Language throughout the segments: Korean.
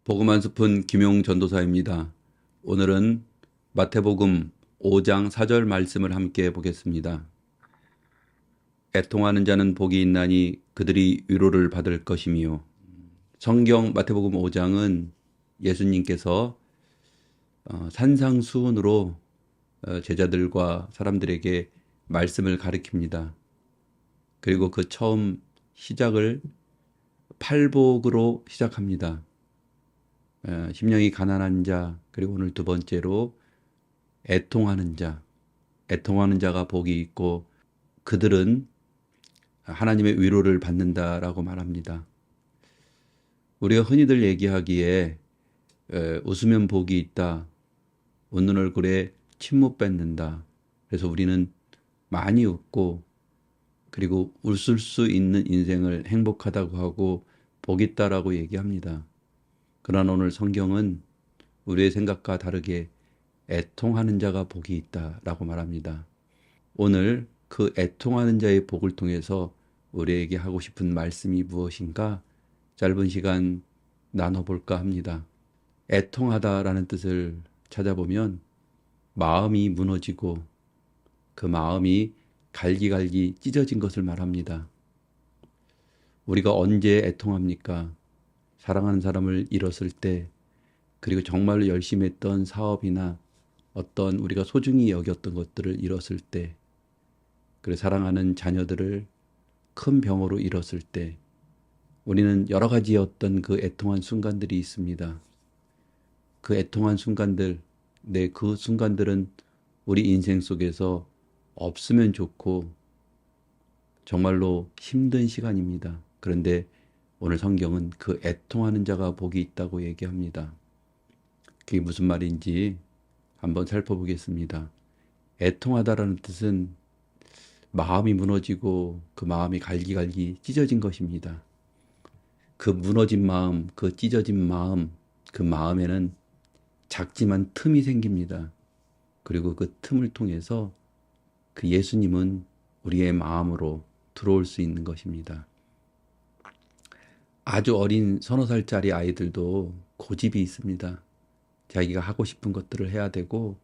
복음 한 스푼 김용 전도사입니다. 오늘은 마태복음 5장 4절 말씀을 함께 보겠습니다. 애통하는 자는 복이 있나니 그들이 위로를 받을 것이며. 성경 마태복음 5장은 예수님께서 산상수훈으로 제자들과 사람들에게 말씀을 가르칩니다. 그리고 그 처음 시작을 팔복으로 시작합니다. 심령이 가난한 자, 그리고 오늘 두 번째로 애통하는 자, 애통하는 자가 복이 있고 그들은 하나님의 위로를 받는다라고 말합니다. 우리가 흔히들 얘기하기에 웃으면 복이 있다, 웃는 얼굴에 침 못 뱉는다. 그래서 우리는 많이 웃고 그리고 웃을 수 있는 인생을 행복하다고 하고 복 있다라고 얘기합니다. 그러나 오늘 성경은 우리의 생각과 다르게 애통하는 자가 복이 있다라고 말합니다. 오늘 그 애통하는 자의 복을 통해서 우리에게 하고 싶은 말씀이 무엇인가 짧은 시간 나눠볼까 합니다. 애통하다라는 뜻을 찾아보면 마음이 무너지고 그 마음이 갈기갈기 찢어진 것을 말합니다. 우리가 언제 애통합니까? 사랑하는 사람을 잃었을 때, 그리고 정말로 열심히 했던 사업이나 어떤 우리가 소중히 여겼던 것들을 잃었을 때, 그리고 사랑하는 자녀들을 큰 병으로 잃었을 때, 우리는 여러 가지 어떤 그 애통한 순간들이 있습니다. 그 애통한 순간들, 그 순간들은 우리 인생 속에서 없으면 좋고 정말로 힘든 시간입니다. 그런데 오늘 성경은 그 애통하는 자가 복이 있다고 얘기합니다. 그게 무슨 말인지 한번 살펴보겠습니다. 애통하다라는 뜻은 마음이 무너지고 그 마음이 갈기갈기 찢어진 것입니다. 그 무너진 마음, 그 찢어진 마음, 그 마음에는 작지만 틈이 생깁니다. 그리고 그 틈을 통해서 그 예수님은 우리의 마음으로 들어올 수 있는 것입니다. 아주 어린 서너 살짜리 아이들도 고집이 있습니다. 자기가 하고 싶은 것들을 해야 되고,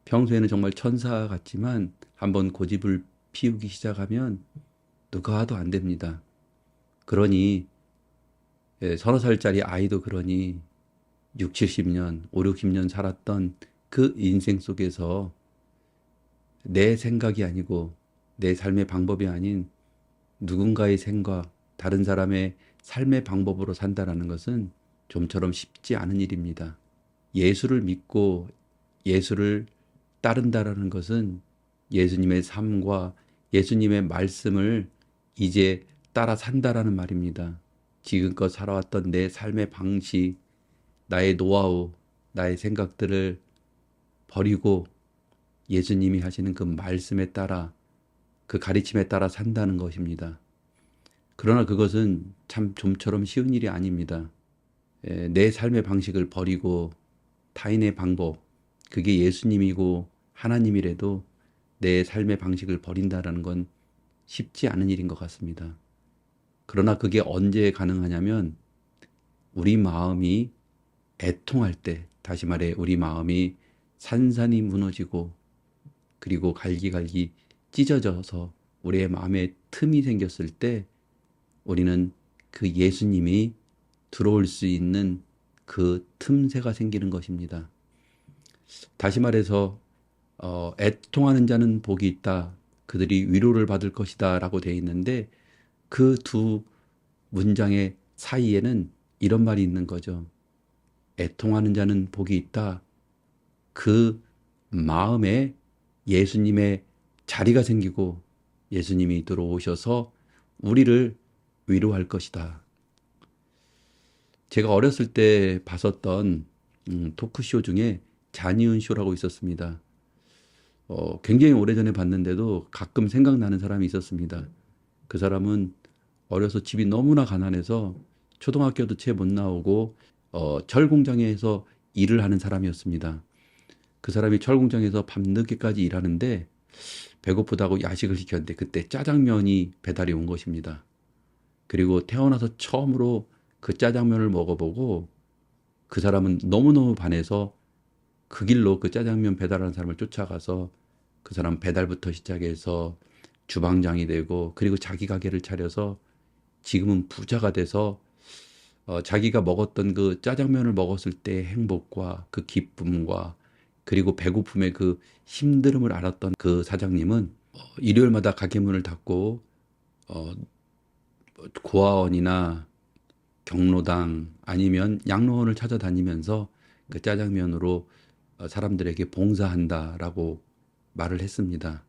평소에는 정말 천사 같지만 한번 고집을 피우기 시작하면 누가 와도 안 됩니다. 그러니 서너 살짜리 아이도 그러니 6, 70년, 5, 60년 살았던 그 인생 속에서 내 생각이 아니고 내 삶의 방법이 아닌 누군가의 생각, 다른 사람의 삶의 방법으로 산다는 것은 좀처럼 쉽지 않은 일입니다. 예수를 믿고 예수를 따른다라는 것은 예수님의 삶과 예수님의 말씀을 이제 따라 산다라는 말입니다. 지금껏 살아왔던 내 삶의 방식, 나의 노하우, 나의 생각들을 버리고 예수님이 하시는 그 말씀에 따라, 그 가르침에 따라 산다는 것입니다. 그러나 그것은 참 좀처럼 쉬운 일이 아닙니다. 내 삶의 방식을 버리고 타인의 방법, 그게 예수님이고 하나님이라도 내 삶의 방식을 버린다는 건 쉽지 않은 일인 것 같습니다. 그러나 그게 언제 가능하냐면 우리 마음이 애통할 때, 다시 말해 우리 마음이 산산이 무너지고 그리고 갈기갈기 찢어져서 우리의 마음에 틈이 생겼을 때 우리는 그 예수님이 들어올 수 있는 그 틈새가 생기는 것입니다. 다시 말해서 애통하는 자는 복이 있다, 그들이 위로를 받을 것이다 라고 되어 있는데 그 두 문장의 사이에는 이런 말이 있는 거죠. 애통하는 자는 복이 있다, 그 마음에 예수님의 자리가 생기고 예수님이 들어오셔서 우리를 위로할 것이다. 제가 어렸을 때 봤었던 토크쇼 중에 잔이은 쇼라고 있었습니다. 굉장히 오래전에 봤는데도 가끔 생각나는 사람이 있었습니다. 그 사람은 어려서 집이 너무나 가난해서 초등학교도 채 못 나오고 철공장에서 일을 하는 사람이었습니다. 그 사람이 철공장에서 밤늦게까지 일하는데 배고프다고 야식을 시켰는데 그때 짜장면이 배달이 온 것입니다. 그리고 태어나서 처음으로 그 짜장면을 먹어보고 그 사람은 너무너무 반해서 그 길로 그 짜장면 배달하는 사람을 쫓아가서 그 사람 배달부터 시작해서 주방장이 되고 그리고 자기 가게를 차려서 지금은 부자가 돼서 자기가 먹었던 그 짜장면을 먹었을 때의 행복과 그 기쁨과 그리고 배고픔의 그 힘듦을 알았던 그 사장님은 일요일마다 가게 문을 닫고 어, 고아원이나 경로당 아니면 양로원을 찾아다니면서 그 짜장면으로 사람들에게 봉사한다라고 말을 했습니다.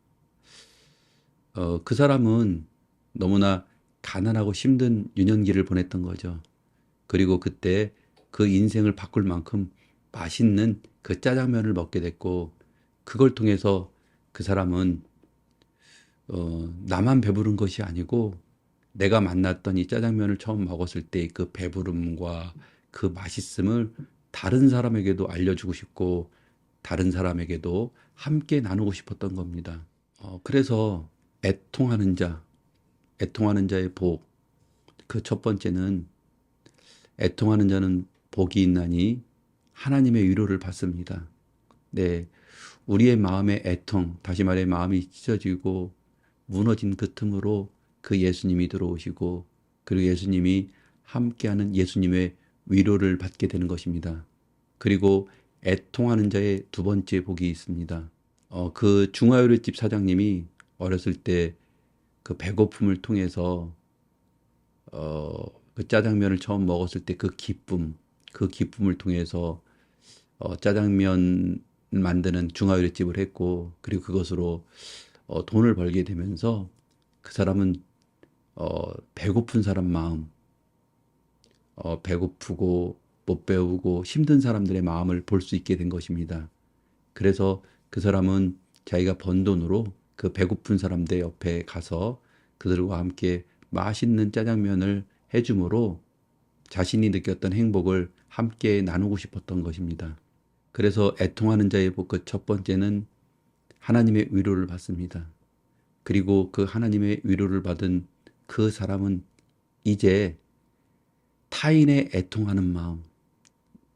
그 사람은 너무나 가난하고 힘든 유년기를 보냈던 거죠. 그리고 그때 그 인생을 바꿀 만큼 맛있는 그 짜장면을 먹게 됐고, 그걸 통해서 그 사람은 나만 배부른 것이 아니고 내가 만났던 이 짜장면을 처음 먹었을 때 그 배부름과 그 맛있음을 다른 사람에게도 알려주고 싶고 다른 사람에게도 함께 나누고 싶었던 겁니다. 그래서 애통하는 자, 애통하는 자의 복. 그 첫 번째는 애통하는 자는 복이 있나니 하나님의 위로를 받습니다. 네, 우리의 마음의 애통, 다시 말해 마음이 찢어지고 무너진 그 틈으로 그 예수님이 들어오시고 그리고 예수님이 함께하는 예수님의 위로를 받게 되는 것입니다. 그리고 애통하는 자의 두 번째 복이 있습니다. 그 중화요리집 사장님이 어렸을 때 그 배고픔을 통해서 그 짜장면을 처음 먹었을 때 그 기쁨, 그 기쁨을 통해서 짜장면 만드는 중화요리집을 했고 그리고 그것으로 돈을 벌게 되면서 그 사람은 배고픈 사람 마음, 배고프고 못 배우고 힘든 사람들의 마음을 볼 수 있게 된 것입니다. 그래서 그 사람은 자기가 번 돈으로 그 배고픈 사람들 옆에 가서 그들과 함께 맛있는 짜장면을 해줌으로 자신이 느꼈던 행복을 함께 나누고 싶었던 것입니다. 그래서 애통하는 자의 복 그 첫 번째는 하나님의 위로를 받습니다. 그리고 그 하나님의 위로를 받은 그 사람은 이제 타인의 애통하는 마음,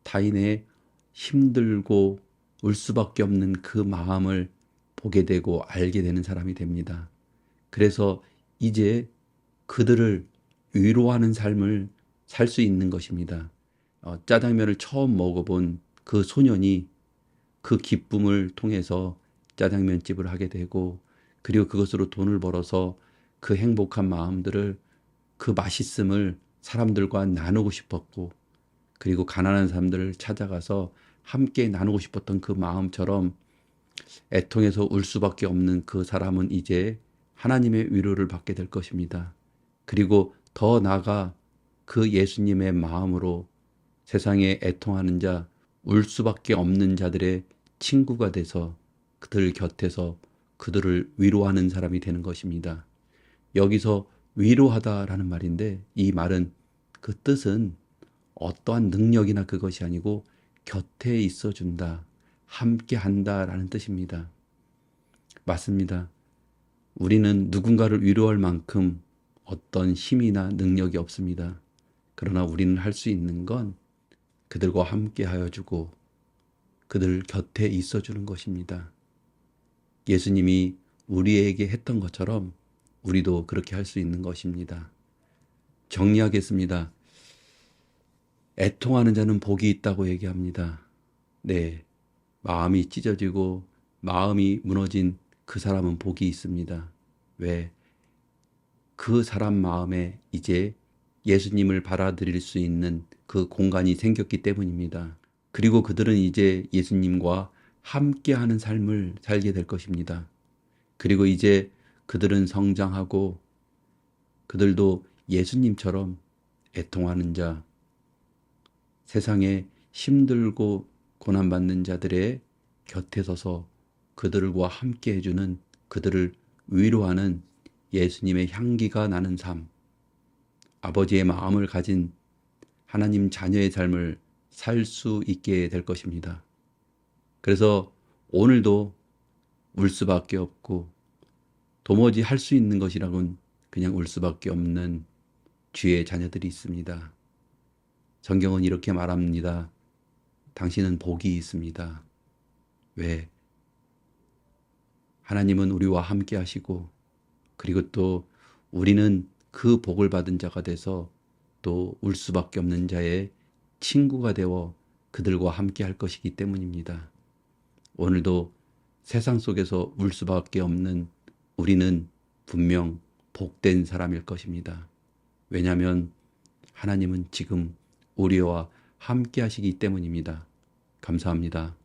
타인의 힘들고 울 수밖에 없는 그 마음을 보게 되고 알게 되는 사람이 됩니다. 그래서 이제 그들을 위로하는 삶을 살 수 있는 것입니다. 짜장면을 처음 먹어본 그 소년이 그 기쁨을 통해서 짜장면집을 하게 되고 그리고 그것으로 돈을 벌어서 그 행복한 마음들을 그 맛있음을 사람들과 나누고 싶었고 그리고 가난한 사람들을 찾아가서 함께 나누고 싶었던 그 마음처럼 애통해서 울 수밖에 없는 그 사람은 이제 하나님의 위로를 받게 될 것입니다. 그리고 더 나아가 그 예수님의 마음으로 세상에 애통하는 자, 울 수밖에 없는 자들의 친구가 돼서 그들 곁에서 그들을 위로하는 사람이 되는 것입니다. 여기서 위로하다라는 말인데 이 말은 그 뜻은 어떠한 능력이나 그것이 아니고 곁에 있어준다, 함께 한다라는 뜻입니다. 맞습니다. 우리는 누군가를 위로할 만큼 어떤 힘이나 능력이 없습니다. 그러나 우리는 할 수 있는 건 그들과 함께 하여 주고 그들 곁에 있어 주는 것입니다. 예수님이 우리에게 했던 것처럼 우리도 그렇게 할 수 있는 것입니다. 정리하겠습니다. 애통하는 자는 복이 있다고 얘기합니다. 네, 마음이 찢어지고 마음이 무너진 그 사람은 복이 있습니다. 왜? 그 사람 마음에 이제 예수님을 받아들일 수 있는 그 공간이 생겼기 때문입니다. 그리고 그들은 이제 예수님과 함께하는 삶을 살게 될 것입니다. 그리고 이제 그들은 성장하고 그들도 예수님처럼 애통하는 자, 세상에 힘들고 고난받는 자들의 곁에 서서 그들과 함께 해주는 그들을 위로하는 예수님의 향기가 나는 삶, 아버지의 마음을 가진 하나님 자녀의 삶을 살 수 있게 될 것입니다. 그래서 오늘도 울 수밖에 없고 도무지 할 수 있는 것이라곤 그냥 울 수밖에 없는 주의 자녀들이 있습니다. 성경은 이렇게 말합니다. 당신은 복이 있습니다. 왜? 하나님은 우리와 함께 하시고, 그리고 또 우리는 그 복을 받은 자가 돼서 또 울 수밖에 없는 자의 친구가 되어 그들과 함께 할 것이기 때문입니다. 오늘도 세상 속에서 울 수밖에 없는 우리는 분명 복된 사람일 것입니다. 왜냐하면 하나님은 지금 우리와 함께 하시기 때문입니다. 감사합니다.